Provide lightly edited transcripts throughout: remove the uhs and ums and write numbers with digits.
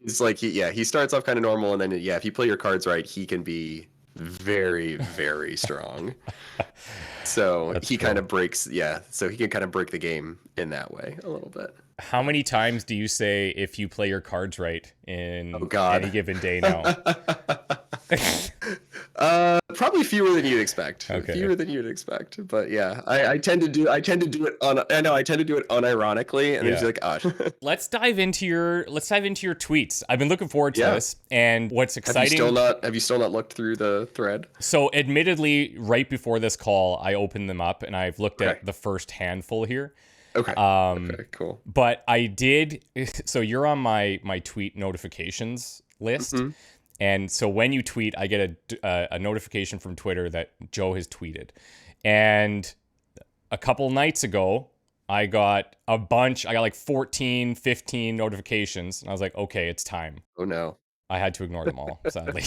He's like, he starts off kind of normal, and then if you play your cards right, he can be very, very strong. So That's he kind cool. of breaks, so he can kind of break the game in that way a little bit. How many times do you say if you play your cards right Oh in any God. given day now? Probably fewer than you'd expect. Okay. Fewer than you'd expect. But yeah, I tend to do it I tend to do it unironically, and then she's Yeah. like, oh. Let's dive into your tweets. I've been looking forward to Yeah. this, and what's exciting. Have you still not looked through the thread? So, admittedly, right before this call, I opened them up and I've looked Okay. at the first handful here. Okay. Um, Okay. Cool. but I did. So you're on my tweet notifications list, Hmm. and so when you tweet, I get a notification from Twitter that Joe has tweeted, and a couple nights ago, I got a bunch. I got like 14, 15 notifications, and I was like, okay, it's time. Oh no. I had to ignore them all, sadly.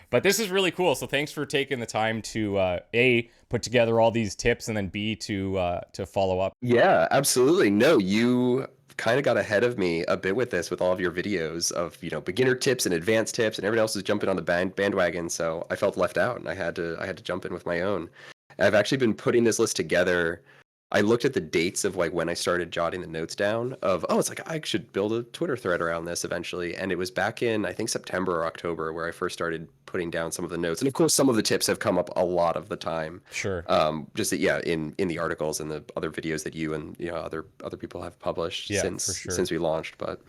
But this is really cool. So thanks for taking the time to A, put together all these tips, and then B, to follow up. Yeah, absolutely. No, you kind of got ahead of me a bit with this with all of your videos of, beginner tips and advanced tips, and everyone else is jumping on the bandwagon, so I felt left out, and I had to jump in with my own. I've actually been putting this list together. I looked at the dates of like when I started jotting the notes down of, oh, it's like I should build a Twitter thread around this eventually. And it was back in, I think, September or October where I first started putting down some of the notes. And of course, some of the tips have come up a lot of the time. Sure. Just that, in the articles and the other videos that you and other people have published Yeah, for sure. since we launched. But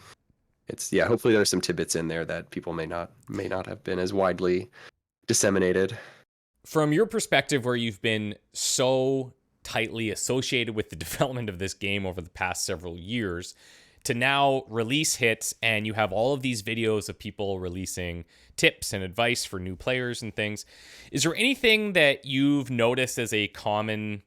it's hopefully there's some tidbits in there that people may not have been as widely disseminated. From your perspective, where you've been so tightly associated with the development of this game over the past several years, to now release hits and you have all of these videos of people releasing tips and advice for new players and things, is there anything that you've noticed as a common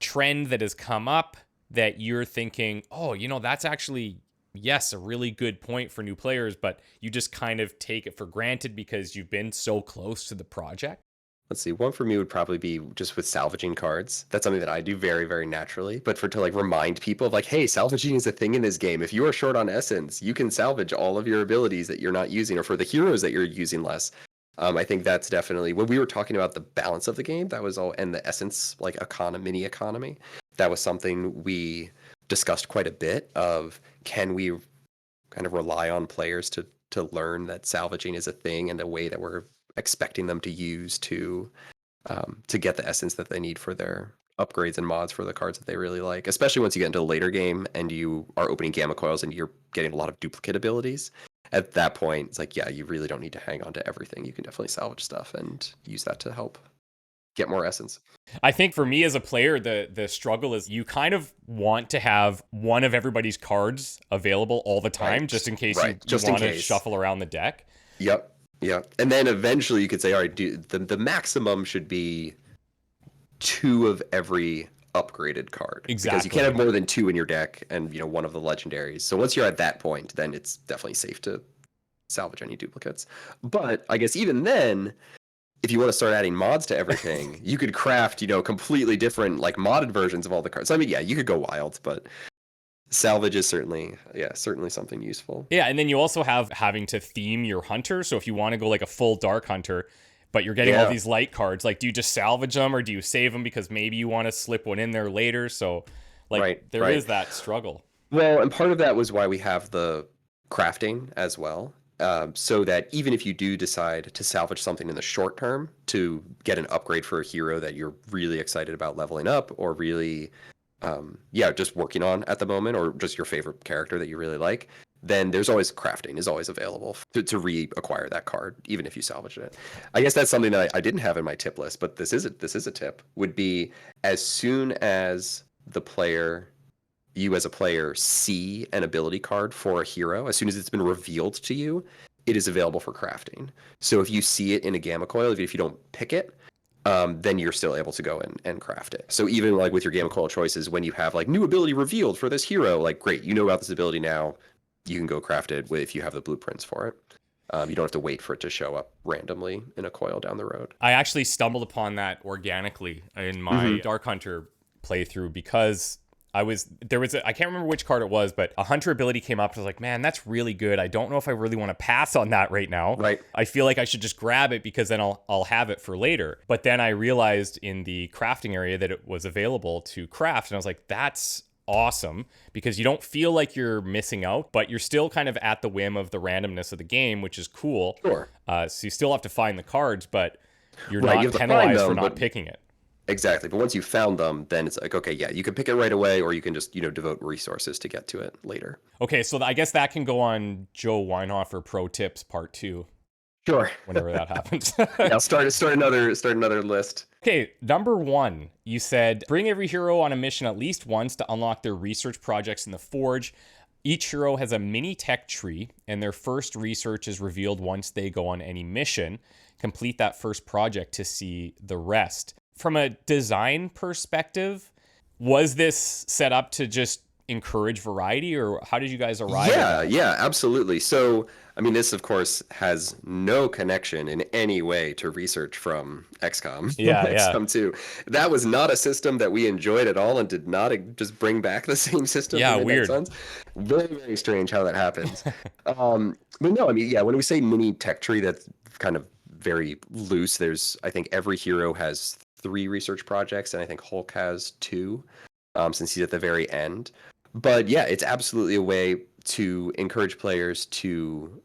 trend that has come up that you're thinking, oh, that's actually, yes, a really good point for new players, but you just kind of take it for granted because you've been so close to the project? Let's see. One for me would probably be just with salvaging cards. That's something that I do very, very naturally. But to like remind people of like, hey, salvaging is a thing in this game. If you are short on essence, you can salvage all of your abilities that you're not using, or for the heroes that you're using less. I think that's definitely when we were talking about the balance of the game. That was all, and the essence, like mini economy. That was something we discussed quite a bit. Of can we kind of rely on players to learn that salvaging is a thing and a way that we're expecting them to use to get the essence that they need for their upgrades and mods for the cards that they really like, especially once you get into a later game and you are opening gamma coils and you're getting a lot of duplicate abilities. At that point, it's like, yeah, you really don't need to hang on to everything. You can definitely salvage stuff and use that to help get more essence. I think for me as a player, the struggle is you kind of want to have one of everybody's cards available all the time, Right. just in case Right. you Just in want to case. shuffle around the deck. Yep. Yep. And then eventually you could say, all right, the maximum should be two of every upgraded card, because you can't have Exactly. more than two in your deck and one of the legendaries. So once you're at that point, then it's definitely safe to salvage any duplicates. But I guess even then, if you want to start adding mods to everything, you could craft completely different like modded versions of all the cards. So, I mean, yeah, you could go wild, but salvage is certainly something useful. Yeah, and then you also have having to theme your hunter. So if you want to go like a full dark hunter, but you're getting all Yeah. these light cards, like do you just salvage them or do you save them because maybe you want to slip one in there later? So like there Right. is that struggle. Well, and part of that was why we have the crafting as well. So that even if you do decide to salvage something in the short term to get an upgrade for a hero that you're really excited about leveling up, or really, just working on at the moment, or just your favorite character that you really like, then there's always crafting is always available to reacquire that card, even if you salvaged it. I guess that's something that I didn't have in my tip list, but this is a tip, would be as soon as you as a player see an ability card for a hero, as soon as it's been revealed to you, it is available for crafting. So if you see it in a gamma coil, even if you don't pick it, then you're still able to go and craft it. So even like with your gamma coil choices, when you have like new ability revealed for this hero, like great, you know about this ability now, you can go craft it if you have the blueprints for it. You don't have to wait for it to show up randomly in a coil down the road. I actually stumbled upon that organically in my Mm-hmm. Dark Hunter playthrough because I can't remember which card it was, but a hunter ability came up. I was like, man, that's really good. I don't know if I really want to pass on that right now. Right. I feel like I should just grab it because then I'll have it for later. But then I realized in the crafting area that it was available to craft, and I was like, that's awesome, because you don't feel like you're missing out, but you're still kind of at the whim of the randomness of the game, which is cool. Sure. So you still have to find the cards, but you're Right, you not have to find penalized them, for not but picking it. exactly. But once you found them, then it's like, okay, yeah, you can pick it right away, or you can just, devote resources to get to it later. Okay, so I guess that can go on Joe Weinhofer Pro Tips Part 2 Sure. whenever that happens. Yeah, I'll start another list. Okay, number 1, you said bring every hero on a mission at least once to unlock their research projects in the Forge. Each hero has a mini tech tree, and their first research is revealed once they go on any mission. Complete that first project to see the rest. From a design perspective, was this set up to just encourage variety, or how did you guys arrive at that? Yeah, absolutely. So, I mean, this, of course, has no connection in any way to research from XCOM. Yeah, yeah. XCOM 2. That was not a system that we enjoyed at all and did not just bring back the same system. Yeah, from Midnight weird. Suns. Very, very strange how that happens. But no, I mean, yeah, when we say mini tech tree, that's kind of very loose. I think every hero has 3 research projects, and I think Hulk has 2, since he's at the very end. But yeah, it's absolutely a way to encourage players to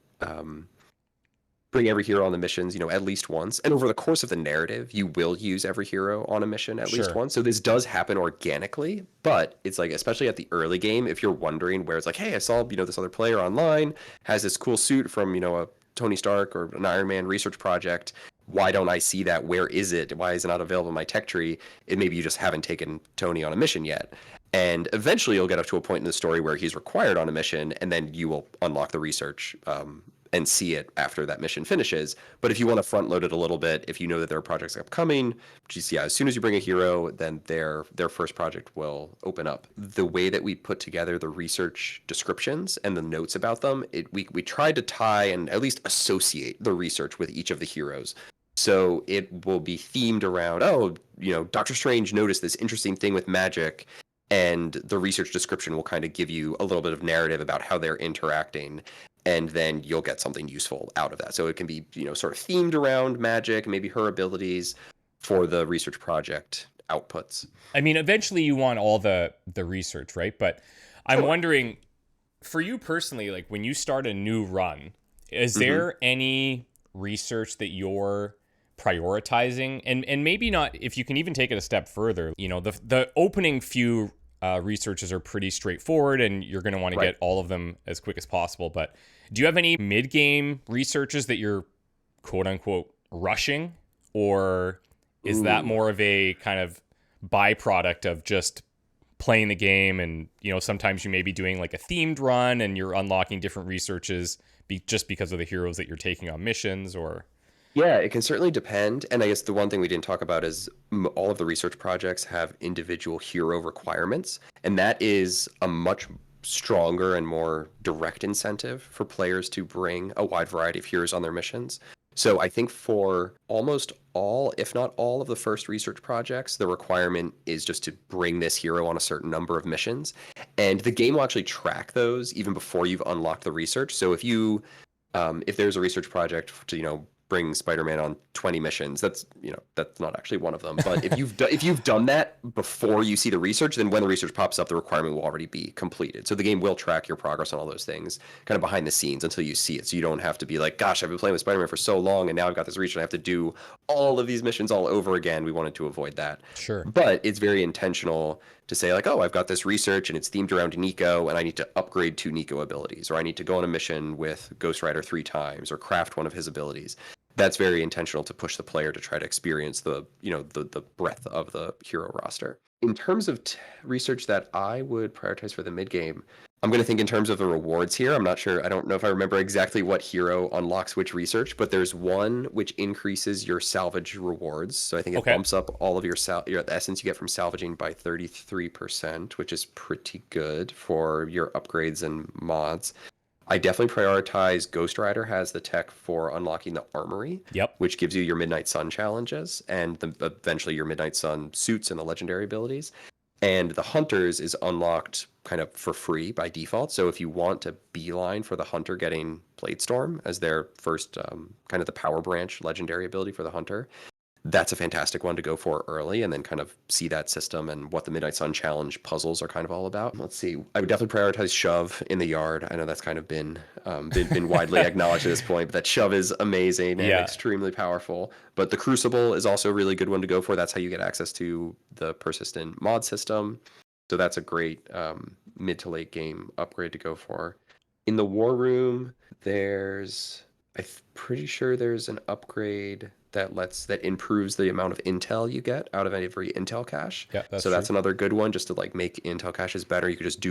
bring every hero on the missions, at least once. And over the course of the narrative, you will use every hero on a mission at least Sure. once. So this does happen organically, but it's like, especially at the early game, if you're wondering where it's like, hey, I saw, this other player online has this cool suit from, a Tony Stark or an Iron Man research project. Why don't I see that? Where is it? Why is it not available in my tech tree? Maybe you just haven't taken Tony on a mission yet. And eventually you'll get up to a point in the story where he's required on a mission, and then you will unlock the research and see it after that mission finishes. But if you want to front load it a little bit, if you know that there are projects upcoming, as soon as you bring a hero, then their first project will open up. The way that we put together the research descriptions and the notes about them, we tried to tie and at least associate the research with each of the heroes. So it will be themed around, Doctor Strange noticed this interesting thing with magic, and the research description will kind of give you a little bit of narrative about how they're interacting, and then you'll get something useful out of that. So it can be, sort of themed around magic, maybe her abilities for the research project outputs. I mean, eventually you want all the research, right? But I'm wondering, for you personally, like when you start a new run, is there any research that you're prioritizing? And maybe not, if you can even take it a step further, the opening few researches are pretty straightforward, and you're going to want to get all of them as quick as possible. But do you have any mid-game researches that you're quote-unquote rushing, or is that more of a kind of byproduct of just playing the game? And sometimes you may be doing like a themed run and you're unlocking different researches just because of the heroes that you're taking on missions, or... Yeah, it can certainly depend. And I guess the one thing we didn't talk about is all of the research projects have individual hero requirements. And that is a much stronger and more direct incentive for players to bring a wide variety of heroes on their missions. So I think for almost all, if not all, of the first research projects, the requirement is just to bring this hero on a certain number of missions. And the game will actually track those even before you've unlocked the research. So if there's a research project to, bring Spider-Man on 20 missions, that's not actually one of them. But if you've done that before you see the research, then when the research pops up, the requirement will already be completed. So the game will track your progress on all those things kind of behind the scenes until you see it. So you don't have to be like, gosh, I've been playing with Spider-Man for so long, and now I've got this research, and I have to do all of these missions all over again. We wanted to avoid that. Sure. But it's very intentional to say like, oh, I've got this research and it's themed around Nico, and I need to upgrade 2 Nico abilities, or I need to go on a mission with Ghost Rider 3 times, or craft one of his abilities. That's very intentional to push the player to try to experience the breadth of the hero roster. In terms of research that I would prioritize for the mid game, I'm going to think in terms of the rewards here. I'm not sure. I don't know if I remember exactly what hero unlocks which research, but there's one which increases your salvage rewards. So I think it bumps up all of the essence you get from salvaging by 33%, which is pretty good for your upgrades and mods. I definitely prioritize Ghost Rider has the tech for unlocking the armory, which gives you your Midnight Sun challenges and eventually your Midnight Sun suits and the legendary abilities. And the hunters is unlocked kind of for free by default. So if you want to beeline for the hunter getting Bladestorm as their first kind of the power branch legendary ability for the hunter, that's a fantastic one to go for early and then kind of see that system and what the Midnight Sun Challenge puzzles are kind of all about. Let's see. I would definitely prioritize Shove in the yard. I know that's kind of been widely acknowledged at this point, but that Shove is amazing and Yeah. extremely powerful. But the Crucible is also a really good one to go for. That's how you get access to the persistent mod system. So that's a great mid to late game upgrade to go for. In the War Room, I'm pretty sure there's an upgrade that improves the amount of intel you get out of every intel cache. Yeah, that's So true. that's another good one, just to like make intel caches better. You could just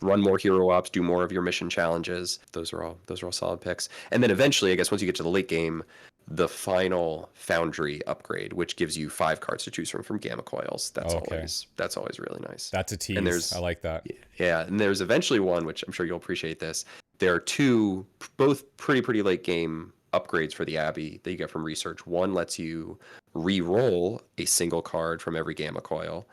run more hero ops, do more of your mission challenges. Those are all solid picks. And then eventually, I guess once you get to the late game, the final Foundry upgrade, which gives you 5 cards to choose from Gamma Coils. That's Oh, okay. always really nice. That's a And tease. I like that. there's eventually one, which I'm sure you'll appreciate this. There are two, both pretty late game upgrades for the Abbey that you get from research. One lets you re-roll a single card from every Gamma Coil,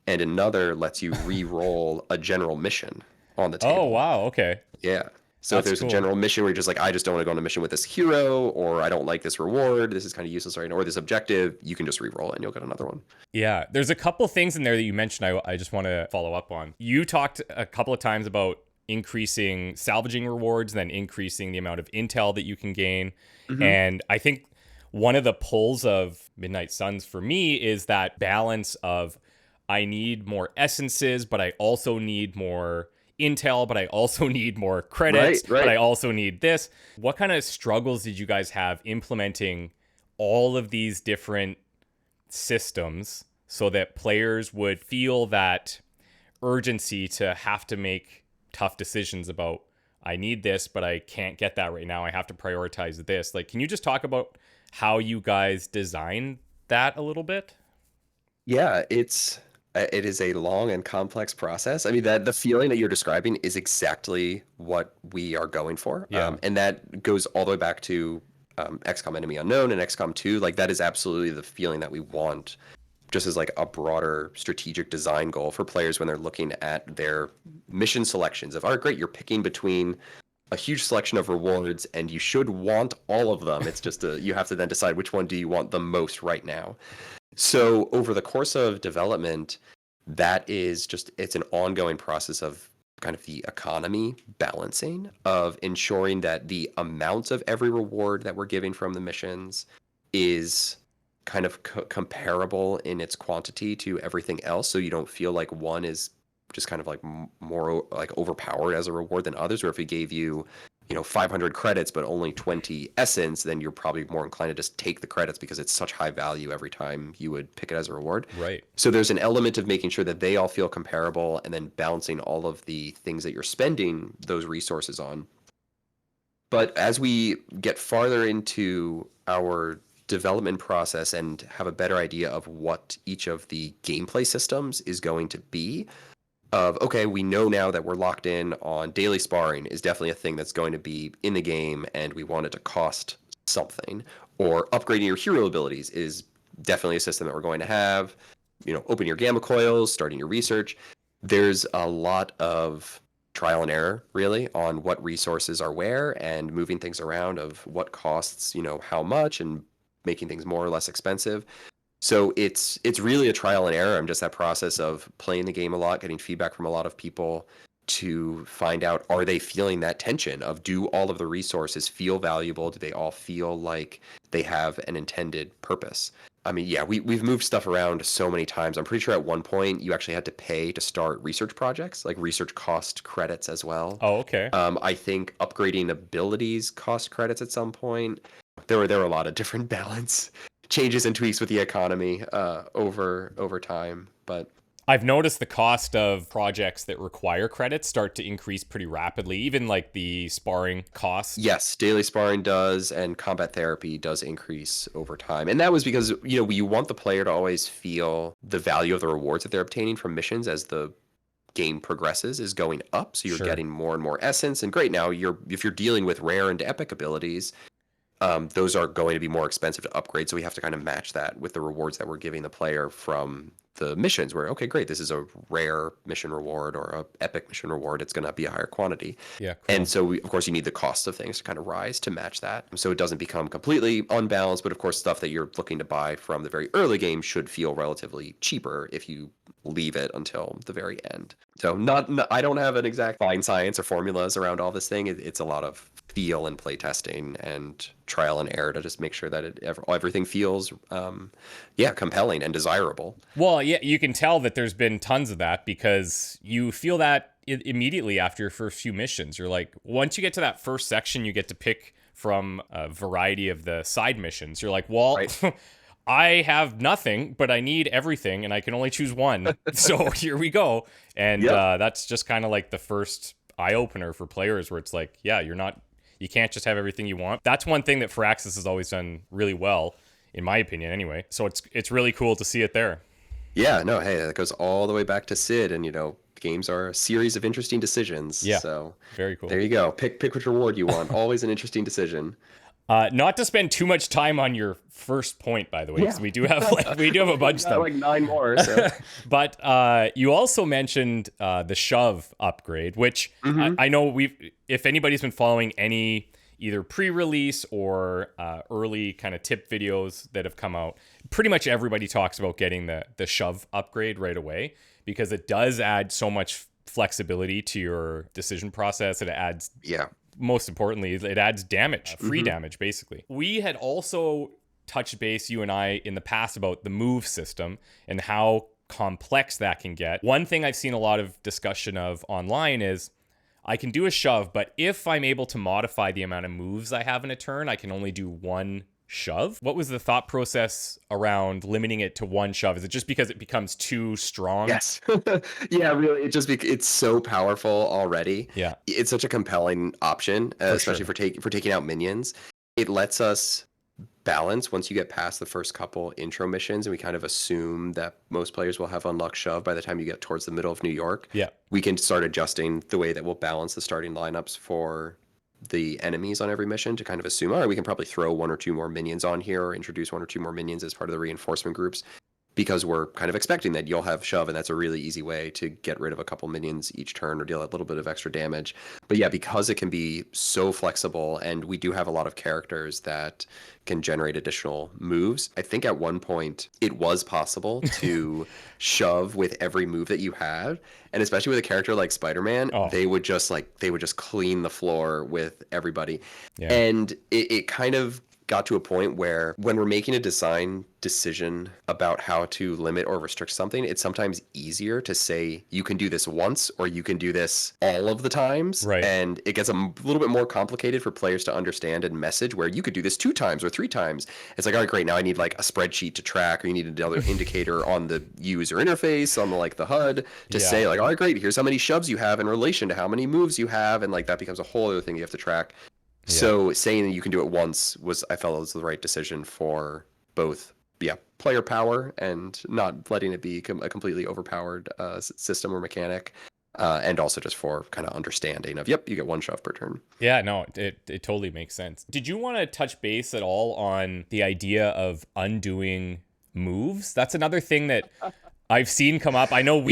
and another lets you re-roll a general mission on the Oh, table. wow. Okay. Yeah. So if That's there's a cool. general mission where you're just like, I just don't want to go on a mission with this hero, or I don't like this reward, this is kind of useless right now, or this objective, you can just re-roll it and you'll get another one. Yeah, there's a couple things in there that you mentioned I just want to follow up on. You talked a couple of times about increasing salvaging rewards, then increasing the amount of intel that you can gain. Mm-hmm. And I think one of the pulls of Midnight Suns for me is that balance of I need more essences, but I also need more intel, but I also need more credits, but I Right. also need this. What kind of struggles did you guys have implementing all of these different systems so that players would feel that urgency to have to make tough decisions about I need this, but I can't get that right now. I have to prioritize this. Like, can you just talk about how you guys design that a little bit? Yeah, it is a long and complex process. I mean, that the feeling that you're describing is exactly what we are going for. Yeah. And that goes all the way back to XCOM Enemy Unknown and XCOM 2. Like that is absolutely the feeling that we want, just as like a broader strategic design goal for players when they're looking at their mission selections of, all right, great, you're picking between a huge selection of rewards and you should want all of them. It's just you have to then decide which one do you want the most right now. So over the course of development, it's an ongoing process of kind of the economy balancing of ensuring that the amount of every reward that we're giving from the missions is kind of comparable in its quantity to everything else, so you don't feel like one is just kind of like more like overpowered as a reward than others. Or if we gave you 500 credits but only 20 essence, then you're probably more inclined to just take the credits because it's such high value every time you would pick it as a reward. Right. So there's an element of making sure that they all feel comparable and then balancing all of the things that you're spending those resources on. But as we get farther into our development process and have a better idea of what each of the gameplay systems is going to be, okay, we know now that we're locked in on daily sparring is definitely a thing that's going to be in the game and we want it to cost something. Or upgrading your hero abilities is definitely a system that we're going to have. Open your gamma coils, starting your research. There's a lot of trial and error really on what resources are where and moving things around of what costs, how much, and making things more or less expensive. So it's really a trial and error. I'm just that process of playing the game a lot, getting feedback from a lot of people to find out, are they feeling that tension of, do all of the resources feel valuable? Do they all feel like they have an intended purpose? I mean, yeah, we've moved stuff around so many times. I'm pretty sure at one point you actually had to pay to start research projects, like research cost credits as well. Oh, okay. I think upgrading abilities cost credits at some point. There were a lot of different balance changes and tweaks with the economy over time, but I've noticed the cost of projects that require credits start to increase pretty rapidly, even like the sparring cost. yes, daily sparring does, and combat therapy does increase over time. And that was because, you want the player to always feel the value of the rewards that they're obtaining from missions as the game progresses is going up. So you're Sure. getting more and more essence. And great, now if you're dealing with rare and epic abilities, those are going to be more expensive to upgrade. So we have to kind of match that with the rewards that we're giving the player from the missions where, okay, great, this is a rare mission reward or a epic mission reward. It's going to be a higher quantity. Yeah, And cool. so, of course, you need the cost of things to kind of rise to match that. So it doesn't become completely unbalanced. But of course, stuff that you're looking to buy from the very early game should feel relatively cheaper if you leave it until the very end. So I don't have an exact fine science or formulas around all this thing. It's a lot of feel and play testing and trial and error to just make sure that everything feels, compelling and desirable. Well, yeah, you can tell that there's been tons of that because you feel that immediately after your first few missions. You're like, once you get to that first section, you get to pick from a variety of the side missions. You're like, well, Right. I have nothing, but I need everything, and I can only choose one. So here we go. And Yep. that's just kind of like the first eye opener for players, where it's like, yeah, you can't just have everything you want. That's one thing that Firaxis has always done really well, in my opinion, anyway. So it's really cool to see it there. Yeah, no, hey, that goes all the way back to Sid, and games are a series of interesting decisions. Yeah, So very cool. there you go. Pick which reward you want. Always an interesting decision. Not to spend too much time on your first point, by the way, because Yeah. we do have a bunch of them. Like 9 more. So. But you also mentioned the shove upgrade, which I know if anybody's been following any either pre-release or early kind of tip videos that have come out, pretty much everybody talks about getting the shove upgrade right away, because it does add so much flexibility to your decision process. It adds, Yeah. most importantly, it adds damage, free damage, basically. We had also touched base, you and I, in the past about the move system and how complex that can get. One thing I've seen a lot of discussion of online is I can do a shove, but if I'm able to modify the amount of moves I have in a turn, I can only do one shove. What was the thought process around limiting it to one shove? Is it just because it becomes too strong? Yes. Yeah, really. It's so powerful already. Yeah. It's such a compelling option, especially sure. for taking out minions. It lets us balance once you get past the first couple intro missions, and we kind of assume that most players will have unlocked shove by the time you get towards the middle of New York. Yeah. We can start adjusting the way that we'll balance the starting lineups for the enemies on every mission to kind of assume, all right, we can probably throw 1 or 2 more minions on here or introduce 1 or 2 more minions as part of the reinforcement groups, because we're kind of expecting that you'll have shove, and that's a really easy way to get rid of a couple minions each turn or deal a little bit of extra damage. But yeah, because it can be so flexible, and we do have a lot of characters that can generate additional moves. I think at one point it was possible to shove with every move that you had, and especially with a character like Spider-Man, they would just clean the floor with everybody. Yeah. And it kind of got to a point where when we're making a design decision about how to limit or restrict something, it's sometimes easier to say you can do this once or you can do this all of the times. Right. And it gets a little bit more complicated for players to understand and message, where you could do this 2 times or 3 times. It's like, all right, great, now I need like a spreadsheet to track, or you need another indicator on the user interface, on the HUD to say like, all right, great, here's how many shoves you have in relation to how many moves you have. And like that becomes a whole other thing you have to track. Yeah. So saying that you can do it once I felt was the right decision for both, player power and not letting it be a completely overpowered system or mechanic, and also just for kind of understanding of, yep, you get 1 shove per turn. Yeah, no, it totally makes sense. Did you want to touch base at all on the idea of undoing moves? That's another thing that I've seen come up. I know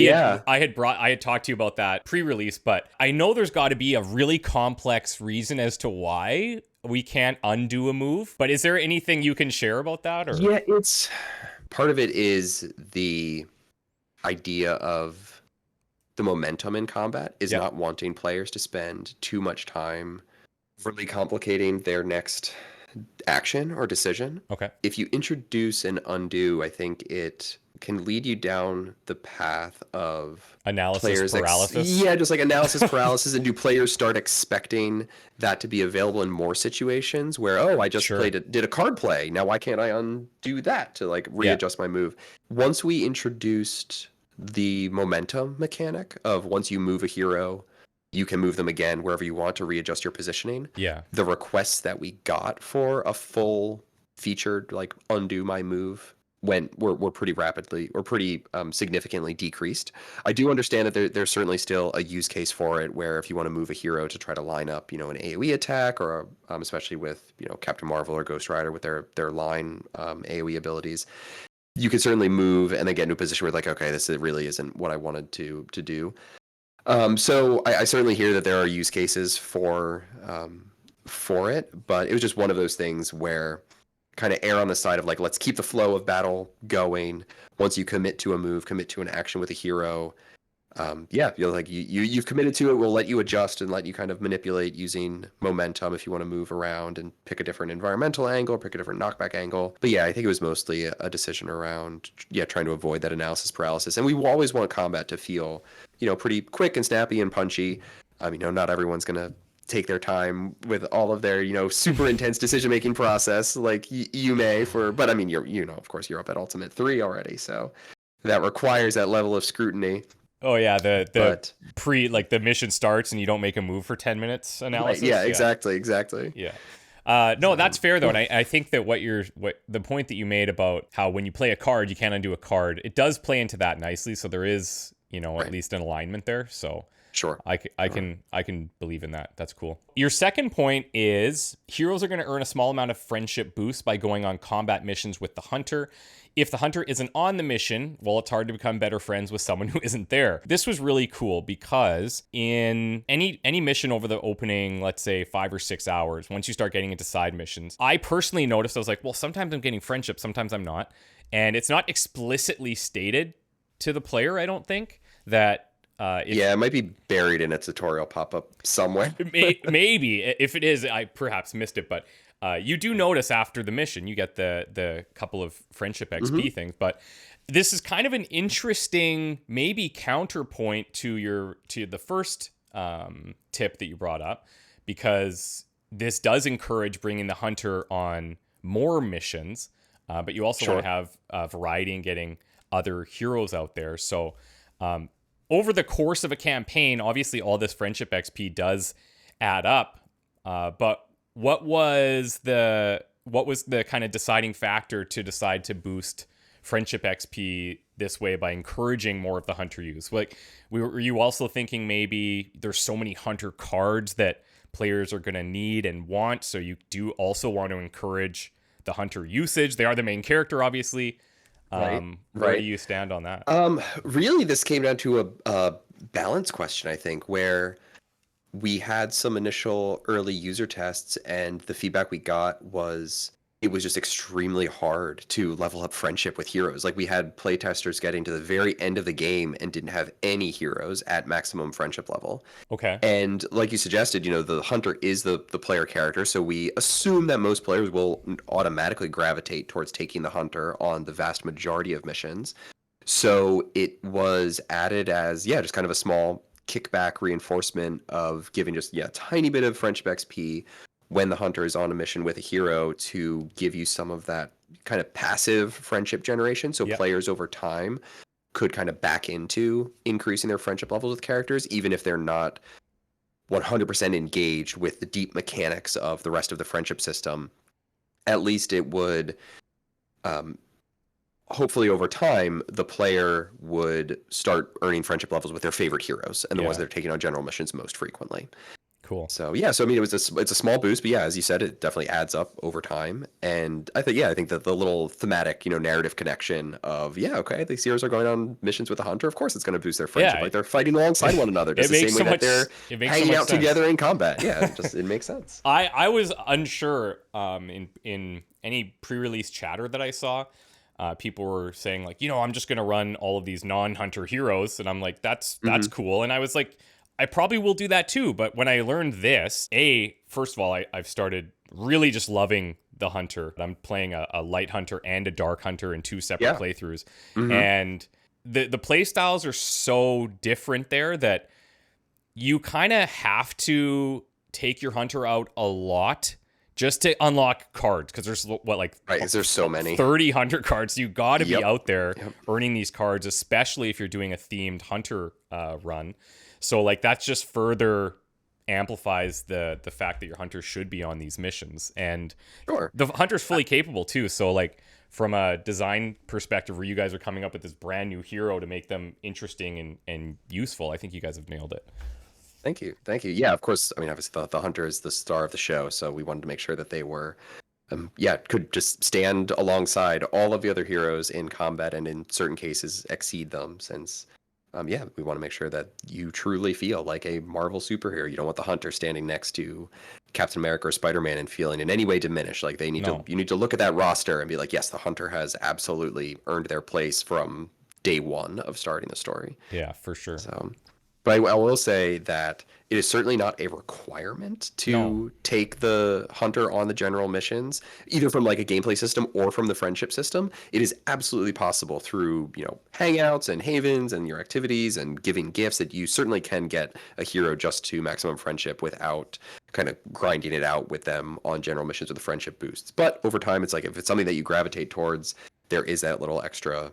I had talked to you about that pre-release, but I know there's got to be a really complex reason as to why we can't undo a move. But is there anything you can share about that? Or? Yeah, it's part of it is the idea of the momentum in combat is not wanting players to spend too much time really complicating their next action or decision. Okay. If you introduce an undo, I think it can lead you down the path of analysis paralysis. Just like analysis paralysis. And do players start expecting that to be available in more situations where, I just did a card play, now why can't I undo that to like readjust my move? Once we introduced the momentum mechanic of, once you move a hero, you can move them again wherever you want to readjust your positioning. Yeah. The requests that we got for a full featured like undo my move were pretty rapidly or pretty significantly decreased. I do understand that there's certainly still a use case for it, where if you want to move a hero to try to line up, an AoE attack, or especially with Captain Marvel or Ghost Rider with their line AoE abilities, you could certainly move and then get into a position where like, okay, this really isn't what I wanted to do. So I certainly hear that there are use cases for it, but it was just one of those things where kind of err on the side of like, let's keep the flow of battle going. Once you commit to a move, commit to an action with a hero, yeah, you're like you've committed to it. We'll let you adjust and let you kind of manipulate using momentum if you want to move around and pick a different environmental angle, pick a different knockback angle. But yeah, I think it was mostly a decision around trying to avoid that analysis paralysis. And we always want combat to feel pretty quick and snappy and punchy. Not everyone's gonna take their time with all of their super intense decision making process like you may but you're of course you're up at Ultimate 3 already, so that requires that level of scrutiny. Oh yeah, the like the mission starts and you don't make a move for 10 minutes analysis. Right, yeah, exactly. Yeah. No, that's fair though, and I think that what the point that you made about how when you play a card you can't undo a card, it does play into that nicely. So there is at least an alignment there. So sure, I can believe in that. That's cool. Your second point is heroes are going to earn a small amount of friendship boost by going on combat missions with the hunter. If the hunter isn't on the mission, well, it's hard to become better friends with someone who isn't there. This was really cool because in any mission over the opening, let's say 5 or 6 hours, once you start getting into side missions, I personally noticed, I was like, well, sometimes I'm getting friendship, sometimes I'm not. And it's not explicitly stated to the player, I don't think, that it might be buried in a tutorial pop-up somewhere. Maybe. If it is, I perhaps missed it, but you do notice after the mission, you get the couple of friendship XP things, but this is kind of an interesting, maybe counterpoint to the first tip that you brought up, because this does encourage bringing the hunter on more missions, but you also want to have variety and getting other heroes out there. So over the course of a campaign, obviously all this friendship XP does add up, but what was the kind of deciding factor to decide to boost friendship XP this way by encouraging more of the hunter use? Like, were you also thinking maybe there's so many hunter cards that players are going to need and want, so you do also want to encourage the hunter usage? They are the main character, obviously. Where do you stand on that? Really, this came down to a balance question, I think, where we had some initial early user tests, and the feedback we got was it was just extremely hard to level up friendship with heroes. Like, we had playtesters getting to the very end of the game and didn't have any heroes at maximum friendship level. Okay. And like you suggested, the hunter is the player character, so we assume that most players will automatically gravitate towards taking the hunter on the vast majority of missions. So it was added as, just kind of a small kickback reinforcement of giving just a tiny bit of friendship XP when the hunter is on a mission with a hero to give you some of that kind of passive friendship generation. So players over time could kind of back into increasing their friendship levels with characters, even if they're not 100% engaged with the deep mechanics of the rest of the friendship system. At least it would, hopefully over time, the player would start earning friendship levels with their favorite heroes and the ones that are taking on general missions most frequently. Cool. So it's a small boost, but as you said, it definitely adds up over time. And I think that the little thematic, narrative connection of these heroes are going on missions with a hunter. Of course, it's going to boost their friendship. Like, they're fighting alongside one another, just the same way that they're hanging out together in combat. Yeah, it makes sense. I was unsure in any pre-release chatter that I saw. People were saying like, I'm just going to run all of these non-hunter heroes, and I'm like, that's cool. And I was like, I probably will do that too. But when I learned this, first of all, I've started really just loving the hunter. I'm playing a light hunter and a dark hunter in 2 separate playthroughs. And the play styles are so different there that you kind of have to take your hunter out a lot just to unlock cards, because there's there's so many 30 hunter cards. You got to be out there earning these cards, especially if you're doing a themed hunter run. So like that just further amplifies the fact that your hunter should be on these missions, and the hunter's fully capable too. So like from a design perspective, where you guys are coming up with this brand new hero to make them interesting and useful, I think you guys have nailed it. Thank you. Yeah, of course. I mean, obviously the hunter is the star of the show, so we wanted to make sure that they were yeah, could just stand alongside all of the other heroes in combat and in certain cases exceed them since yeah, we want to make sure that you truly feel like a Marvel superhero. You don't want the Hunter standing next to Captain America or Spider-Man and feeling in any way diminished. Like No. you need to look at that roster and be like, yes, the Hunter has absolutely earned their place from day one of starting the story. Yeah, for sure. So, but I will say that it is certainly not a requirement No. to take the hunter on the general missions, either from like a gameplay system or from the friendship system. It is absolutely possible through, hangouts and havens and your activities and giving gifts that you certainly can get a hero just to maximum friendship without kind of grinding it out with them on general missions with the friendship boosts. But over time, it's like if it's something that you gravitate towards, there is that little extra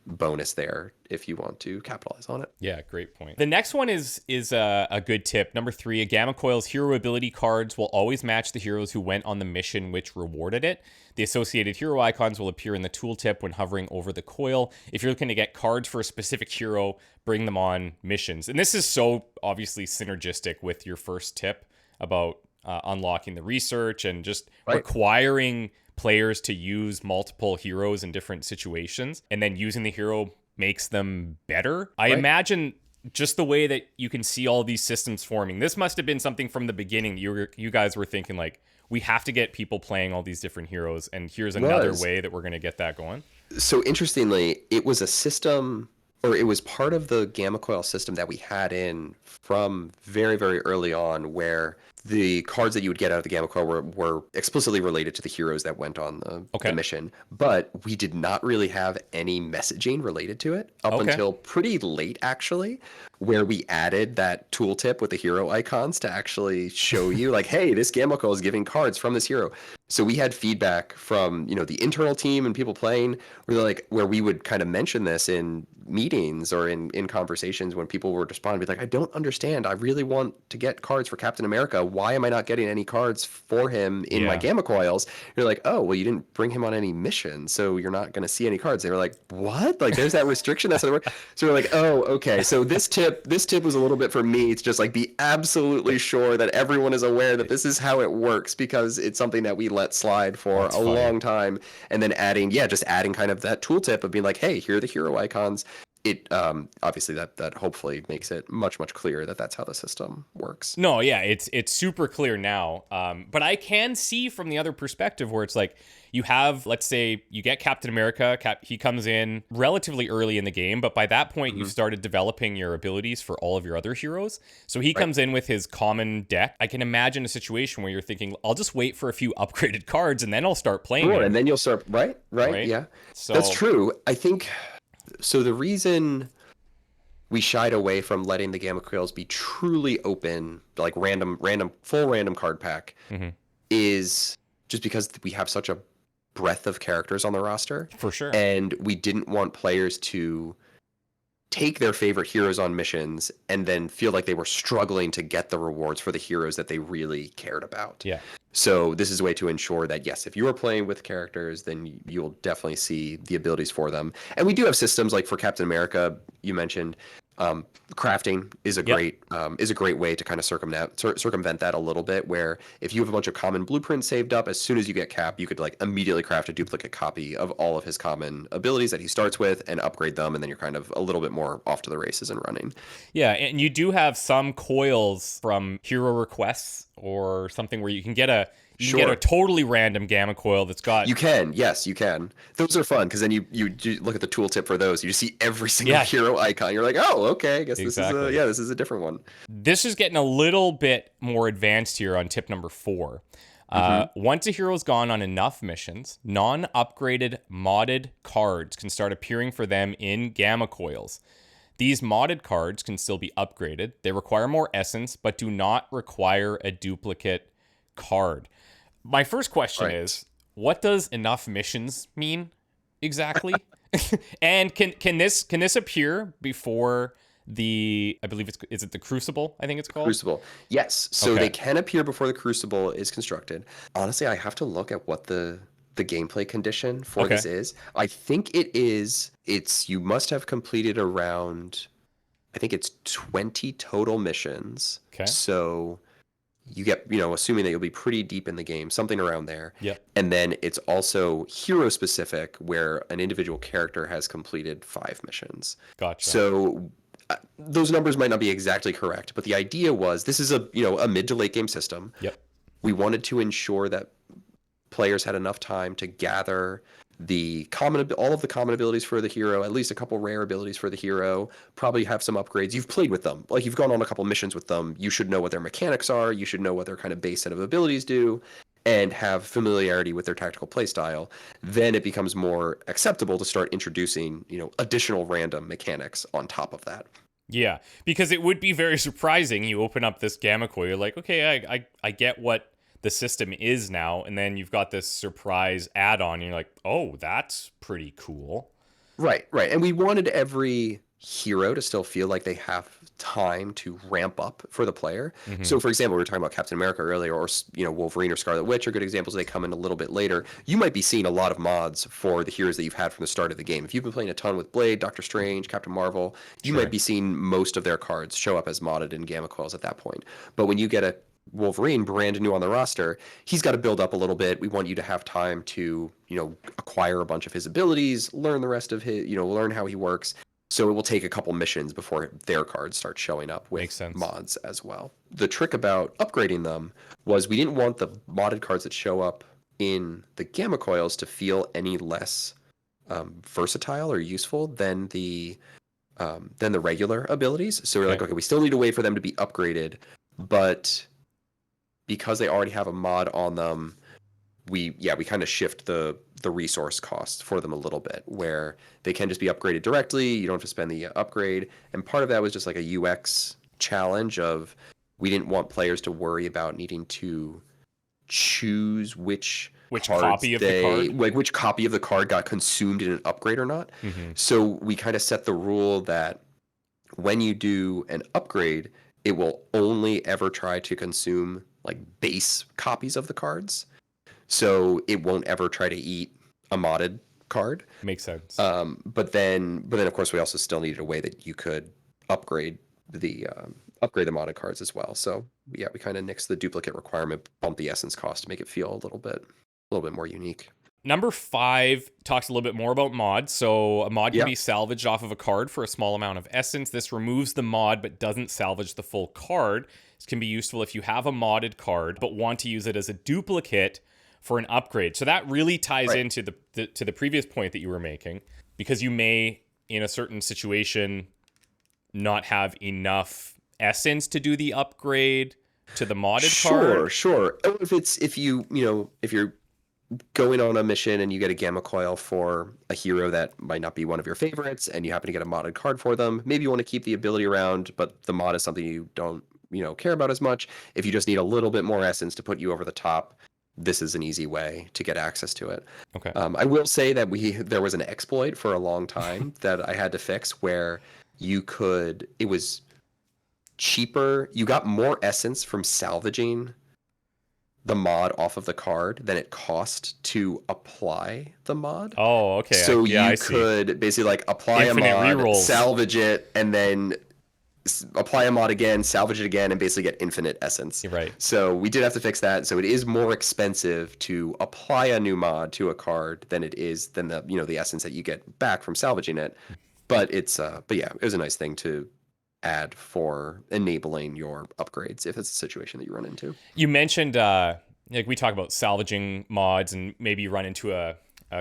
bonus there if you want to capitalize on it. Yeah, great point. The next one is a good tip. Number 3, a Gamma Coil's hero ability cards will always match the heroes who went on the mission which rewarded it. The associated hero icons will appear in the tooltip when hovering over the coil. If you're looking to get cards for a specific hero, bring them on missions. And this is so obviously synergistic with your first tip about unlocking the research and just requiring players to use multiple heroes in different situations, and then using the hero makes them better. I imagine just the way that you can see all these systems forming, this must have been something from the beginning you guys were thinking like, we have to get people playing all these different heroes, and here's another way that we're going to get that going. So interestingly, it was a system, or it was part of the Gamma Coil system that we had in from very, very early on, where the cards that you would get out of the Gamma Coil were explicitly related to the heroes that went on the mission. But we did not really have any messaging related to it up until pretty late, actually, where we added that tooltip with the hero icons to actually show you like, hey, this Gamma Coil is giving cards from this hero. So we had feedback from, the internal team and people playing where we would kind of mention this in meetings or in conversations when people would respond, be like, I don't understand. I really want to get cards for Captain America. Why am I not getting any cards for him in my Gamma Coils? You're like, oh, well, you didn't bring him on any mission, so you're not going to see any cards. They were like, what? Like, there's that restriction. That's how it works. So we're like, oh, okay. So this tip was a little bit for me. It's just like, be absolutely sure that everyone is aware that this is how it works, because it's something that we let slide for long time. And then adding kind of that tooltip of being like, hey, here are the hero icons. It obviously that hopefully makes it much clearer that that's how the system works. No, yeah, it's super clear now. But I can see from the other perspective where it's like, you have, let's say you get Captain America, he comes in relatively early in the game, but by that point you've started developing your abilities for all of your other heroes. So he comes in with his common deck. I can imagine a situation where you're thinking, I'll just wait for a few upgraded cards and then I'll start playing him. And then you'll start, right? Yeah. So that's true. I think, so the reason we shied away from letting the Gamma Coils be truly open, like full random card pack, is just because we have such a breadth of characters on the roster. For sure. And we didn't want players to take their favorite heroes on missions and then feel like they were struggling to get the rewards for the heroes that they really cared about. Yeah. So this is a way to ensure that, yes, if you are playing with characters, then you'll definitely see the abilities for them. And we do have systems like for Captain America, you mentioned, crafting is a great way to kind of circumvent that a little bit, where if you have a bunch of common blueprints saved up, as soon as you get Cap, you could like immediately craft a duplicate copy of all of his common abilities that he starts with and upgrade them, and then you're kind of a little bit more off to the races and running. Yeah, and you do have some coils from hero requests or something where you can get a get a totally random Gamma Coil that's got... Yes, you can. Those are fun, because then you look at the tooltip for those. You see every single hero icon. You're like, oh, okay, I guess this is a different one. This is getting a little bit more advanced here on tip number 4. Once a hero's gone on enough missions, non-upgraded modded cards can start appearing for them in Gamma Coils. These modded cards can still be upgraded. They require more essence, but do not require a duplicate card. My first question is, what does enough missions mean exactly? And can this appear before the, I believe is it the Crucible? I think it's called Crucible. Yes. So they can appear before the Crucible is constructed. Honestly, I have to look at what the gameplay condition for this is. I think it's you must have completed around, I think it's 20 total missions. Okay. So you get, assuming that you'll be pretty deep in the game, something around there. Yep. And then it's also hero specific, where an individual character has completed 5 missions. Gotcha. So those numbers might not be exactly correct, but the idea was this is a mid to late game system. Yep. We wanted to ensure that players had enough time to gather all of the common abilities for the hero, at least a couple rare abilities for the hero, probably have some upgrades. You've played with them, like you've gone on a couple missions with them. You should know what their mechanics are. You should know what their kind of base set of abilities do, and have familiarity with their tactical playstyle. Then it becomes more acceptable to start introducing, additional random mechanics on top of that. Yeah, because it would be very surprising. You open up this Gamma Coil, you're like, okay, I get what the system is now, and then you've got this surprise add-on, and you're like, oh, that's pretty cool. Right. And we wanted every hero to still feel like they have time to ramp up for the player. Mm-hmm. So, for example, we were talking about Captain America earlier, or Wolverine or Scarlet Witch are good examples. They come in a little bit later. You might be seeing a lot of mods for the heroes that you've had from the start of the game. If you've been playing a ton with Blade, Doctor Strange, Captain Marvel, you might be seeing most of their cards show up as modded in Gamma Coils at that point. But when you get a Wolverine brand new on the roster, he's got to build up a little bit. We want you to have time to, acquire a bunch of his abilities, learn the rest of his, learn how he works. So it will take a couple missions before their cards start showing up with mods as well. The trick about upgrading them was we didn't want the modded cards that show up in the Gamma Coils to feel any less versatile or useful than the regular abilities. So we're like, okay, we still need to wait for them to be upgraded, but because they already have a mod on them, we kind of shift the resource cost for them a little bit, where they can just be upgraded directly. You don't have to spend the upgrade. And part of that was just like a UX challenge of, we didn't want players to worry about needing to choose which copy of the card, like which copy of the card got consumed in an upgrade or not. Mm-hmm. So we kind of set the rule that when you do an upgrade, it will only ever try to consume like base copies of the cards. So it won't ever try to eat a modded card. Makes sense. But then of course we also still needed a way that you could upgrade the modded cards as well. So yeah, we kind of nixed the duplicate requirement, bumped the essence cost to make it feel a little bit more unique. Number 5 talks a little bit more about mods. So a mod can be salvaged off of a card for a small amount of essence. This removes the mod but doesn't salvage the full card. This can be useful if you have a modded card but want to use it as a duplicate for an upgrade. So that really ties into the previous point that you were making, because you may, in a certain situation, not have enough essence to do the upgrade to the modded card. Sure. If you're going on a mission and you get a Gamma Coil for a hero that might not be one of your favorites, and you happen to get a modded card for them, maybe you want to keep the ability around, but the mod is something you don't care about as much. If you just need a little bit more essence to put you over the top, this is an easy way to get access to it. Okay. I will say that there was an exploit for a long time that I had to fix, where it was cheaper. You got more essence from salvaging the mod off of the card than it cost to apply the mod. Oh, okay. So you could basically like apply Infinite a mod, rerolls. salvage it, and then apply a mod again, salvage it again, and basically get infinite essence. Right. So we did have to fix that. So it is more expensive to apply a new mod to a card than the essence that you get back from salvaging it. But it was a nice thing to add for enabling your upgrades if it's a situation that you run into. You mentioned we talk about salvaging mods, and maybe you run into a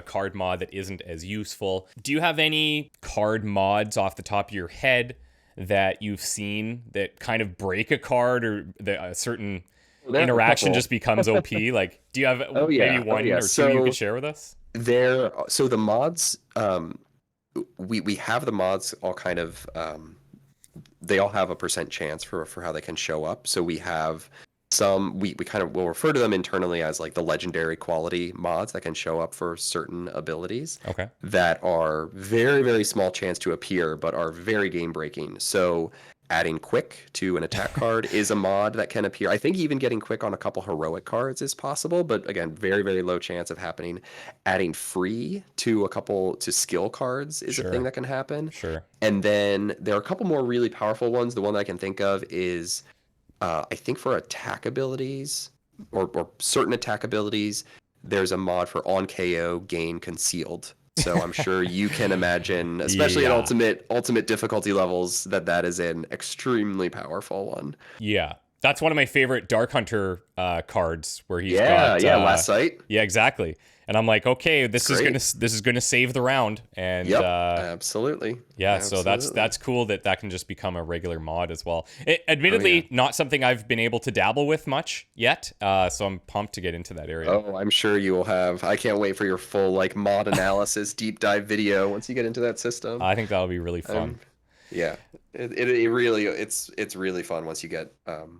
card mod that isn't as useful. Do you have any card mods off the top of your head that you've seen that kind of break a card, or that a certain interaction just becomes OP? Like, do you have maybe one or two you could share with us? So the mods, we have the mods all kind of, they all have a percent chance for how they can show up. So we have some, we kind of will refer to them internally as like the legendary quality mods that can show up for certain abilities. Okay. That are very, very small chance to appear, but are very game breaking. So adding quick to an attack card is a mod that can appear. I think even getting quick on a couple heroic cards is possible, but again, very, very low chance of happening. Adding free to skill cards is a thing that can happen. Sure. And then there are a couple more really powerful ones. The one that I can think of is I think for attack abilities or certain attack abilities, there's a mod for on KO gain concealed. So I'm sure you can imagine, especially at Yeah. ultimate difficulty levels, that is an extremely powerful one. Yeah. That's one of my favorite Dark Hunter cards where he's Yeah, got yeah, last sight. yeah, exactly. And I'm like, okay, It's this is great. gonna save the round. And Yep, absolutely. yeah, so Absolutely. that's cool that can just become a regular mod as well. Oh yeah. Admittedly, not something I've been able to dabble with much yet. So I'm pumped to get into that area. Oh, I'm sure you will have. I can't wait for your full like mod analysis deep dive video once you get into that system. I think that'll be really fun. I'm Yeah, it really it's really fun once you get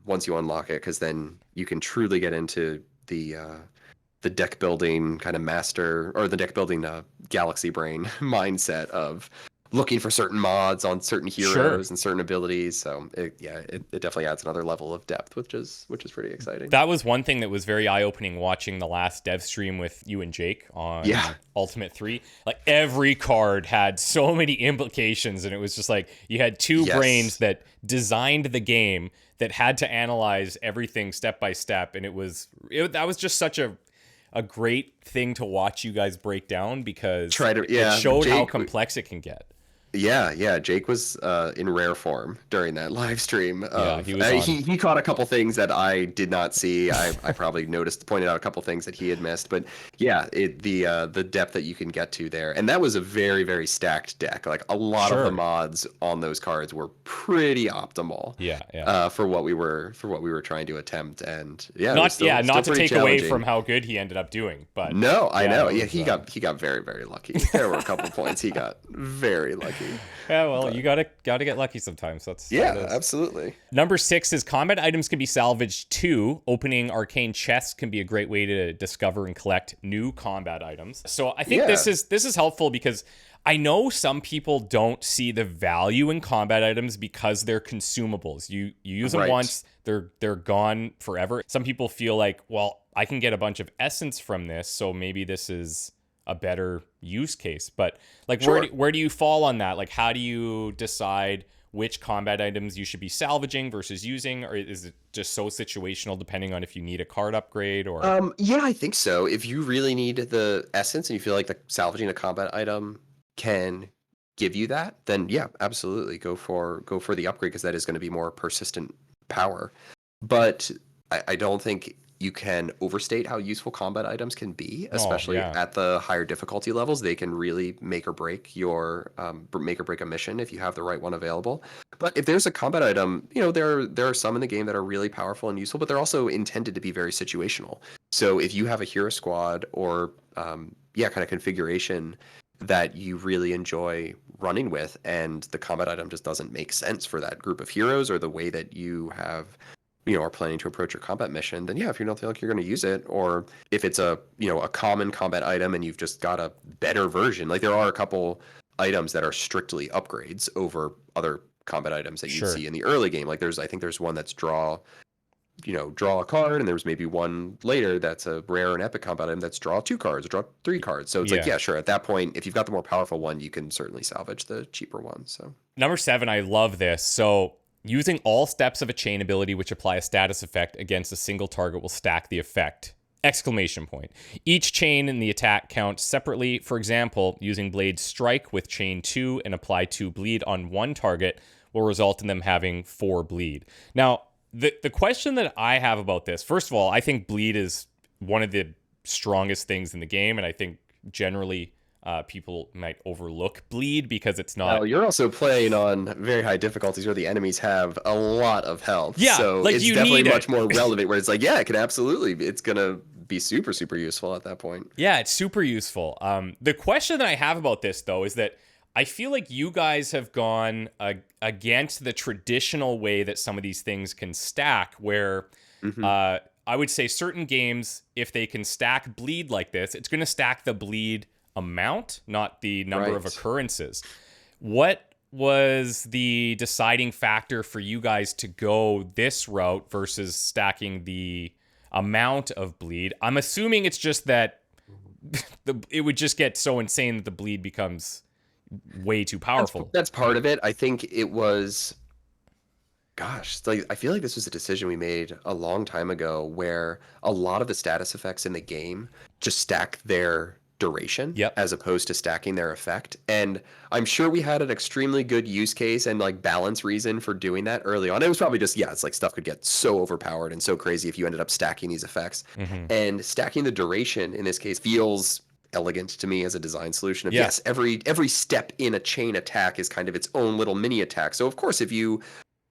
once you unlock it, because then you can truly get into the deck building kind of master, or the deck building galaxy brain mindset of looking for certain mods on certain Sure. heroes and certain abilities. So it definitely adds another level of depth, which is pretty exciting. That was one thing that was very eye-opening watching the last dev stream with you and Jake on Yeah. Ultimate 3. Like every card had so many implications, and it was just like you had two brains Yes. that designed the game that had to analyze everything step by step, and that was just such a great thing to watch you guys break down because Try to it yeah, showed how Jake. complex it can get. Yeah. Jake was in rare form during that live stream. Yeah, Of he was on. he caught a couple things that I did not see. I probably pointed out a couple things that he had missed. But yeah, the depth that you can get to there, and that was a very very stacked deck. Like a lot of the Sure. mods on those cards were pretty optimal. Yeah. For what we were trying to attempt, and yeah, it was Not still to pretty take away challenging. from how good he ended up doing, but No, I yeah, know. that Yeah, was, he got very very lucky. There were a couple points he got very lucky. yeah, well, But you gotta get lucky sometimes. That's how it yeah, is. absolutely. Number 6 is combat items can be salvaged too. Opening arcane chests can be a great way to discover and collect new combat items. So I think Yeah. this is helpful because I know some people don't see the value in combat items because they're consumables. You use them Right. once, they're gone forever. Some people feel like, well, I can get a bunch of essence from this, so maybe this is a better use case. But like Sure. where do you fall on that? Like how do you decide which combat items you should be salvaging versus using, or is it just so situational depending on if you need a card upgrade or Yeah, I think so. If you really need the essence and you feel like the salvaging a combat item can give you that, then yeah, absolutely go for the upgrade, because that is going to be more persistent power. But I don't think you can overstate how useful combat items can be, oh especially yeah, at the higher difficulty levels. They can really make or break a mission if you have the right one available. But if there's a combat item, there are some in the game that are really powerful and useful, but they're also intended to be very situational. So if you have a hero squad or kind of configuration that you really enjoy running with, and the combat item just doesn't make sense for that group of heroes or the way that you are planning to approach your combat mission, then yeah, if you don't feel like you're going to use it, or if it's a common combat item and you've just got a better version, like there are a couple items that are strictly upgrades over other combat items that you'd sure, see in the early game. Like I think there's one that's draw a card, and there's maybe one later that's a rare and epic combat item that's draw 2 cards or draw 3 cards. So it's like, yeah. yeah, sure. At that point, if you've got the more powerful one, you can certainly salvage the cheaper one. So Number 7, I love this. So using all steps of a chain ability which apply a status effect against a single target will stack the effect. Exclamation point. Each chain in the attack counts separately. For example, using Blade Strike with chain 2 and apply 2 bleed on one target will result in them having 4 bleed. Now, the question that I have about this, first of all, I think bleed is one of the strongest things in the game, and I think generally people might overlook bleed because it's not. well, you're also playing on very high difficulties where the enemies have a lot of health. Yeah, So like it's you definitely need it. much more relevant, where it's like, yeah, it's gonna be super, super useful at that point. Yeah, it's super useful. The question that I have about this, though, is that I feel like you guys have gone against the traditional way that some of these things can stack, where Hmm. I would say certain games, if they can stack bleed like this, it's going to stack the bleed amount, not the number of Right. occurrences. What was the deciding factor for you guys to go this route versus stacking the amount of bleed? I'm assuming it's just that it would just get so insane that the bleed becomes way too powerful. That's part of it. I think it was Gosh, it's like I feel like this was a decision we made a long time ago where a lot of the status effects in the game just stack their duration Yep. as opposed to stacking their effect. And I'm sure we had an extremely good use case and like balance reason for doing that early on. It was probably just, yeah, it's like stuff could get so overpowered and so crazy if you ended up stacking these effects. Hmm. And stacking the duration in this case feels elegant to me as a design solution of Yeah. yes, every step in a chain attack is kind of its own little mini attack. So of course if you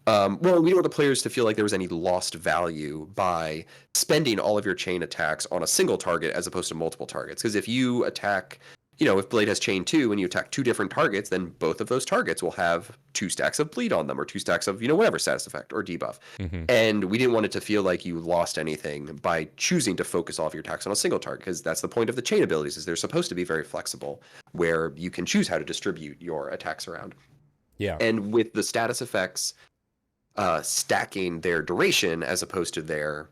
well, we don't want the players to feel like there was any lost value by spending all of your chain attacks on a single target as opposed to multiple targets. Because if you attack, if Blade has chain two and you attack two different targets, then both of those targets will have two stacks of bleed on them or two stacks of, whatever status effect or debuff. Hmm. And we didn't want it to feel like you lost anything by choosing to focus all of your attacks on a single target, because that's the point of the chain abilities, is they're supposed to be very flexible, where you can choose how to distribute your attacks around. Yeah. And with the status effects stacking their duration as opposed to their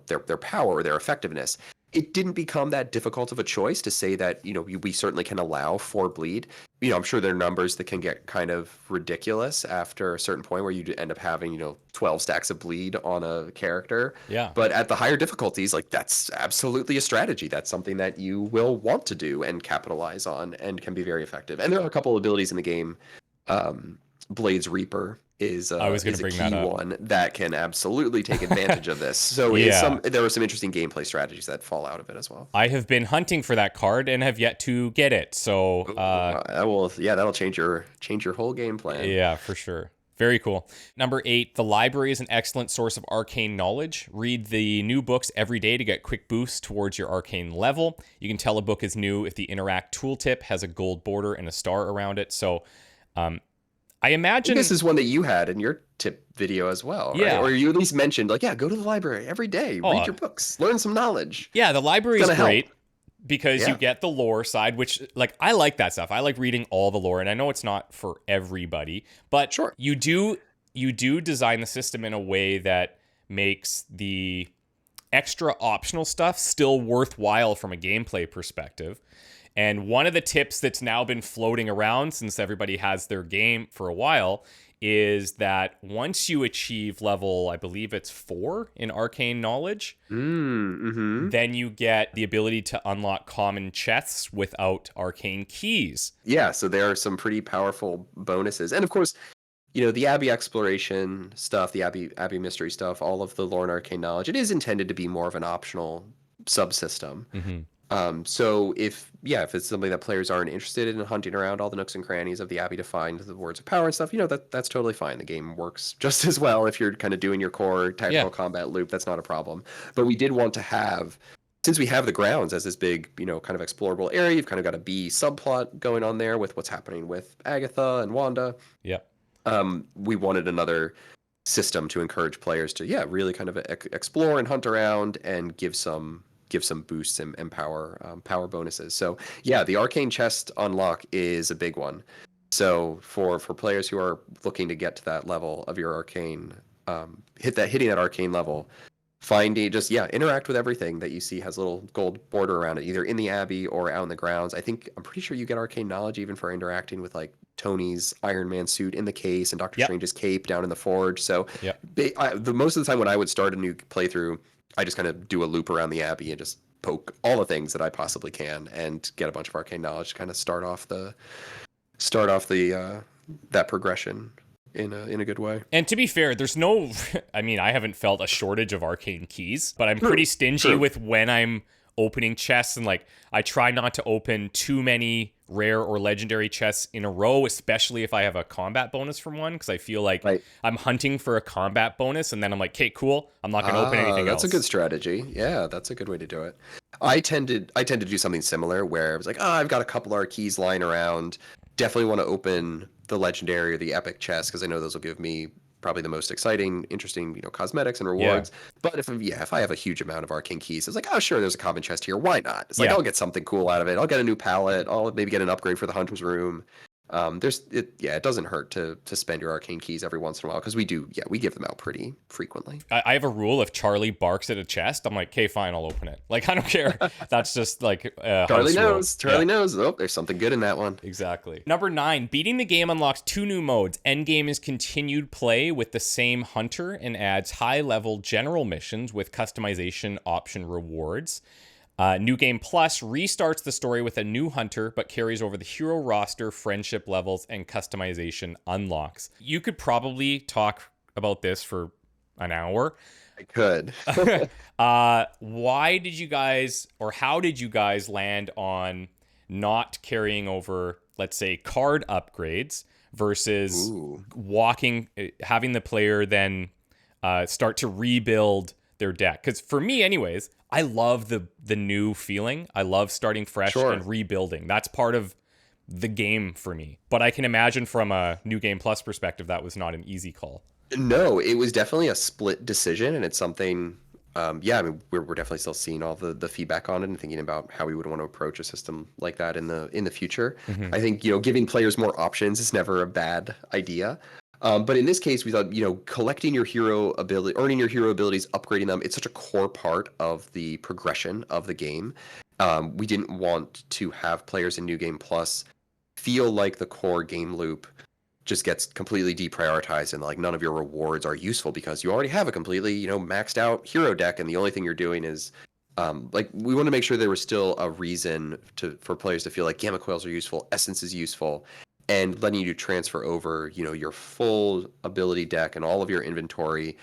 their power or their effectiveness, it didn't become that difficult of a choice to say that we certainly can allow for bleed. I'm sure there are numbers that can get kind of ridiculous after a certain point where you end up having 12 stacks of bleed on a character. Yeah. But at the higher difficulties, like, that's absolutely a strategy. That's something that you will want to do and capitalize on and can be very effective. And there are a couple of abilities in the game. Blade's Reaper is I was going is to a bring that key up. one that can absolutely take advantage of this. So Yeah. there were some interesting gameplay strategies that fall out of it as well. I have been hunting for that card and have yet to get it. So, That'll change your whole game plan. yeah, for sure. Very cool. Number 8, the library is an excellent source of arcane knowledge. Read the new books every day to get quick boosts towards your arcane level. You can tell a book is new if the interact tooltip has a gold border and a star around it. So, I imagine This is one that you had in your tip video as well, right? Yeah. Or you at least mentioned, like, yeah, go to the library every day, read your books, learn some knowledge. Yeah, the library is It's gonna great help. because you Yeah. get the lore side, which, like, I like that stuff. I like reading all the lore, and I know it's not for everybody, but Sure. you do design the system in a way that makes the extra optional stuff still worthwhile from a gameplay perspective. And one of the tips that's now been floating around since everybody has their game for a while is that once you achieve level, I believe it's 4 in arcane knowledge, then you get the ability to unlock common chests without arcane keys. Yeah, so there are some pretty powerful bonuses. And of course, the Abbey exploration stuff, the Abbey mystery stuff, all of the lore and arcane knowledge, it is intended to be more of an optional subsystem. Mm-hmm. So if it's something that players aren't interested in hunting around all the nooks and crannies of the Abbey to find the words of power and stuff, that's totally fine. The game works just as well if you're kind of doing your core tactical combat loop. That's not a problem. But we did want to have, since we have the grounds as this big, kind of explorable area, you've kind of got a B subplot going on there with what's happening with Agatha and Wanda. Yep. We wanted another system to encourage players to really kind of explore and hunt around and give some boosts and power bonuses. So the arcane chest unlock is a big one. So for players who are looking to get to that level of your arcane, hitting that arcane level, interact with everything that you see has a little gold border around it, either in the Abbey or out in the grounds. I'm pretty sure you get arcane knowledge even for interacting with like Tony's Iron Man suit in the case and Doctor Strange's cape down in the forge. So the most of the time when I would start a new playthrough, I just kind of do a loop around the Abbey and just poke all the things that I possibly can and get a bunch of arcane knowledge to kind of start off the that progression in a good way. And to be fair, there's no, I mean, I haven't felt a shortage of arcane keys, but I'm pretty stingy with when I'm opening chests, and like I try not to open too many rare or legendary chests in a row, especially if I have a combat bonus from one, because I feel like I'm hunting for a combat bonus and then I'm like, okay, cool, I'm not going to open anything else. That's a good strategy. Yeah, that's a good way to do it. I tend to do something similar where I was like, I've got a couple of keys lying around, definitely want to open the legendary or the epic chest because I know those will give me probably the most exciting, interesting, cosmetics and rewards. But if I have a huge amount of arcane keys, it's like, oh, sure, there's a common chest here. Why not? It's like, I'll get something cool out of it. I'll get a new palette. I'll maybe get an upgrade for the hunter's room. It doesn't hurt to spend your arcane keys every once in a while, because we give them out pretty frequently. I have a rule: if Charlie barks at a chest, I'm like, okay, fine, I'll open it. Like, I don't care. That's just like Charlie house knows. rule. Charlie knows. Oh, there's something good in that one. Exactly. Number 9, beating the game unlocks 2 new modes. Endgame is continued play with the same hunter and adds high-level general missions with customization option rewards. New Game Plus restarts the story with a new hunter, but carries over the hero roster, friendship levels, and customization unlocks. You could probably talk about this for an hour. I could. Why did you guys, or how did you guys land on not carrying over, let's say, card upgrades versus having the player then start to rebuild their deck? Because for me, anyways, I love the new feeling. I love starting fresh and rebuilding. That's part of the game for me. But I can imagine from a New Game Plus perspective, that was not an easy call. No, it was definitely a split decision, and it's something. I mean, we're definitely still seeing all the feedback on it and thinking about how we would want to approach a system like that in the future. Mm-hmm. I think giving players more options is never a bad idea. But in this case, we thought, collecting your hero ability, earning your hero abilities, upgrading them, it's such a core part of the progression of the game. We didn't want to have players in New Game Plus feel like the core game loop just gets completely deprioritized and like none of your rewards are useful because you already have a completely, maxed out hero deck, and the only thing you're doing is we want to make sure there was still a reason for players to feel like gamma coils are useful, essence is useful, and letting you transfer over, your full ability deck and all of your inventory.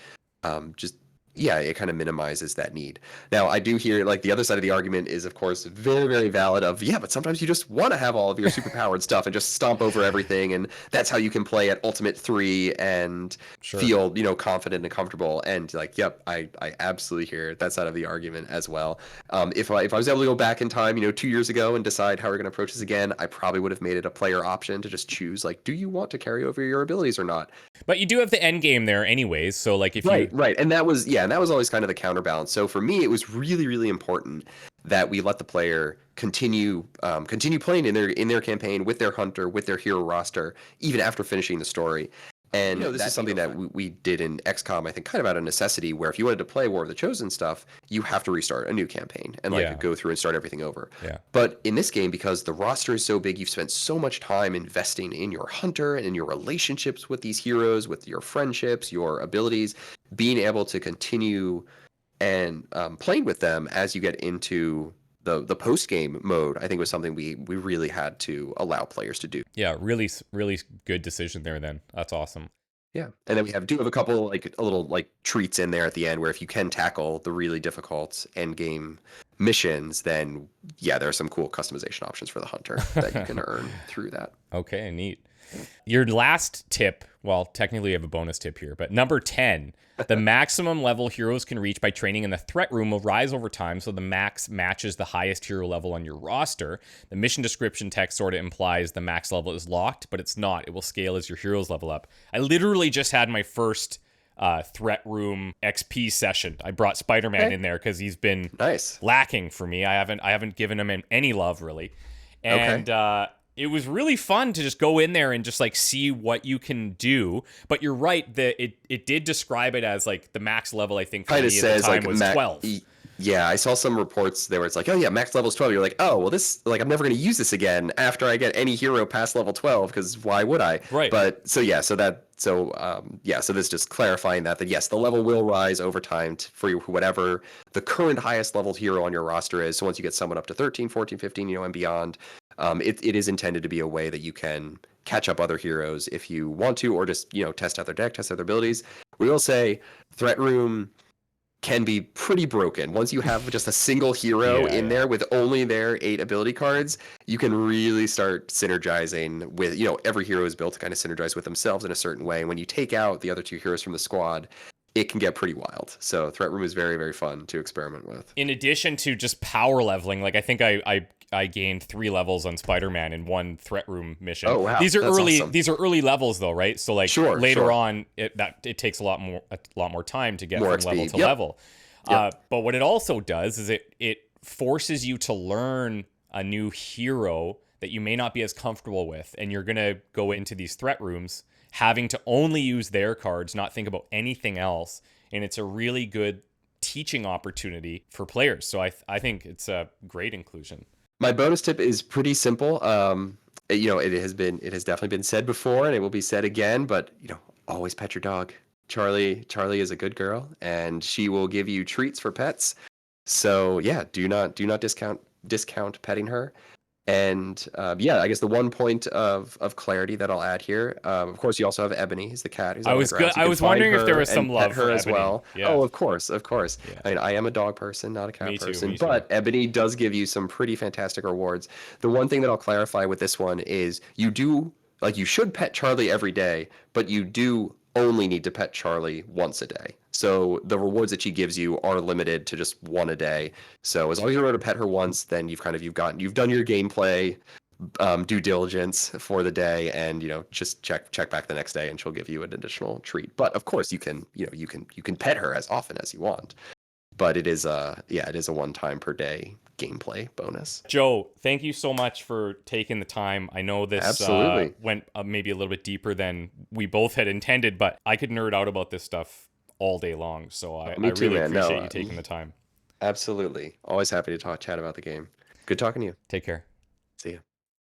It kind of minimizes that need. Now, I do hear like the other side of the argument is, of course, very, very valid but sometimes you just want to have all of your superpowered stuff and just stomp over everything. And that's how you can play at Ultimate 3 and feel, confident and comfortable. And I absolutely hear that side of the argument as well. If I was able to go back in time, 2 years ago and decide how we're going to approach this again, I probably would have made it a player option to just choose, like, do you want to carry over your abilities or not? But you do have the end game there anyways. So like if Right. And that was, and that was always kind of the counterbalance. So for me, it was really, really important that we let the player continue playing in their campaign with their hunter, with their hero roster, even after finishing the story. And this is something that we did in XCOM, I think, kind of out of necessity, where if you wanted to play War of the Chosen stuff, you have to restart a new campaign and go through and start everything over. Yeah. But in this game, because the roster is so big, you've spent so much time investing in your hunter and in your relationships with these heroes, with your friendships, your abilities, being able to continue and playing with them as you get into the post-game mode, I think was something we really had to allow players to do. Yeah, really, really good decision there then. That's awesome. Yeah. And then we have a couple a little treats in there at the end where if you can tackle the really difficult end game missions, then there are some cool customization options for the hunter that you can earn through that. Okay, neat. Your last tip, well, technically you have a bonus tip here, but number 10, the maximum level heroes can reach by training in the threat room will rise over time, so the max matches the highest hero level on your roster. The mission description text sort of implies the max level is locked, but it's not. It will scale as your heroes level up. I literally just had my first threat room XP session. I brought Spider-Man in there because he's been lacking for me. I haven't given him any love really, and it was really fun to just go in there and just see what you can do. But you're right that it did describe it as the max level. I think for me at the time was 12. Yeah, I saw some reports there where it's max level is 12. You're like, oh, well, this, I'm never going to use this again after I get any hero past level 12, because why would I? Right. But so this just clarifying that yes, the level will rise over time for whatever the current highest leveled hero on your roster is. So once you get someone up to 13, 14, 15, and beyond, it is intended to be a way that you can catch up other heroes if you want to, or just, test out their deck, test out their abilities. We will say Threat Room can be pretty broken. Once you have just a single hero there with only their 8 ability cards, you can really start synergizing with, every hero is built to kind of synergize with themselves in a certain way. And when you take out the other 2 heroes from the squad, it can get pretty wild. So Threat Room is very, very fun to experiment with. In addition to just power leveling, I think I gained 3 levels on Spider-Man in one Threat Room mission. Oh wow, these are early. Awesome. These are early levels though, right? So later on, it takes a lot more time to get from level to level. But what it also does is it forces you to learn a new hero that you may not be as comfortable with, and you're going to go into these threat rooms having to only use their cards, not think about anything else. And it's a really good teaching opportunity for players. So I think it's a great inclusion. My bonus tip is pretty simple. It has definitely been said before, and it will be said again. But always pet your dog. Charlie is a good girl, and she will give you treats for pets. So yeah, do not discount petting her. And I guess the one point of clarity that I'll add here, of course, you also have Ebony, who's the cat who's I on the was ground. good. So you I can was find wondering if there her was some and love pet her for as Ebony. well. Yeah. Oh, of course. Yeah. I mean, I am a dog person, not a cat Me too, person, me too. but Ebony does give you some pretty fantastic rewards. The one thing that I'll clarify with this one is you should pet Charlie every day, but you do only need to pet Charlie once a day. So the rewards that she gives you are limited to just one a day. So as long as you remember to pet her once, then you've done your gameplay due diligence for the day, and just check back the next day, and she'll give you an additional treat. But of course, you can pet her as often as you want. But it is a one time per day gameplay bonus. Joe, thank you so much for taking the time. I know this Absolutely. went maybe a little bit deeper than we both had intended, but I could nerd out about this stuff all day long. So I Me too, really man. appreciate No, you taking the time. absolutely. Always happy to chat about the game. Good talking to you. Take care. See ya.